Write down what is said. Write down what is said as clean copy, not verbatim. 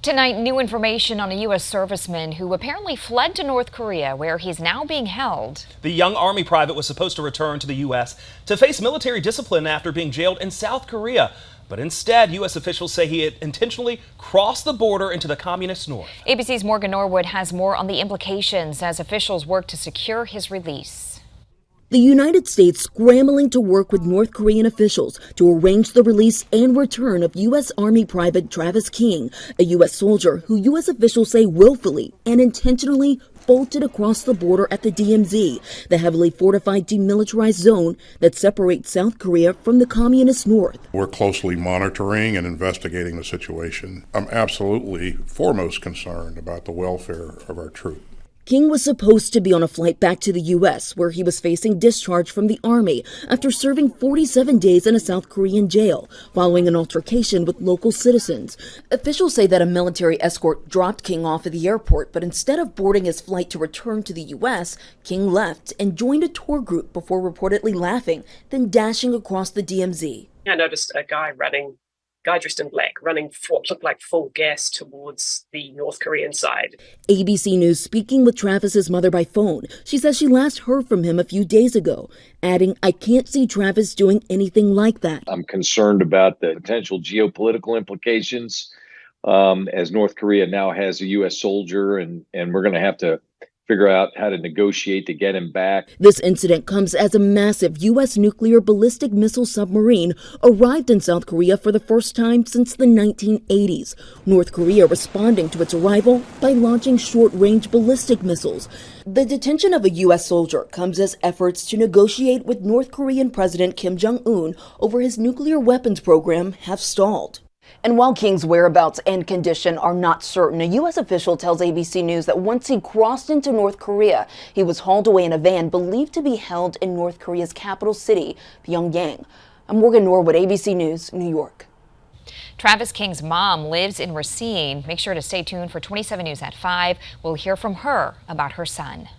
Tonight, new information on a U.S. serviceman who apparently fled to North Korea, where he's now being held. The young Army private was supposed to return to the U.S. to face military discipline after being jailed in South Korea. But instead, U.S. officials say he had intentionally crossed the border into the communist north. ABC's Morgan Norwood has more on the implications as officials work to secure his release. The United States scrambling to work with North Korean officials to arrange the release and return of U.S. Army Private Travis King, a U.S. soldier who U.S. officials say willfully and intentionally bolted across the border at the DMZ, the heavily fortified demilitarized zone that separates South Korea from the communist north. We're closely monitoring and investigating the situation. I'm absolutely foremost concerned about the welfare of our troops. King was supposed to be on a flight back to the U.S., where he was facing discharge from the Army after serving 47 days in a South Korean jail following an altercation with local citizens. Officials say that a military escort dropped King off at the airport, but instead of boarding his flight to return to the U.S., King left and joined a tour group before reportedly laughing, then dashing across the DMZ. I noticed a guy dressed in black, running what looked like full gas towards the North Korean side. ABC News speaking with Travis's mother by phone. She says she last heard from him a few days ago, adding, "I can't see Travis doing anything like that." I'm concerned about the potential geopolitical implications as North Korea now has a U.S. soldier, and we're going to have to figure out how to negotiate to get him back. This incident comes as a massive U.S. nuclear ballistic missile submarine arrived in South Korea for the first time since the 1980s. North Korea responding to its arrival by launching short-range ballistic missiles. The detention of a U.S. soldier comes as efforts to negotiate with North Korean President Kim Jong-un over his nuclear weapons program have stalled. And while King's whereabouts and condition are not certain, a U.S. official tells ABC News that once he crossed into North Korea, he was hauled away in a van believed to be held in North Korea's capital city, Pyongyang. I'm Morgan Norwood, ABC News, New York. Travis King's mom lives in Racine. Make sure to stay tuned for 27 News at 5. We'll hear from her about her son.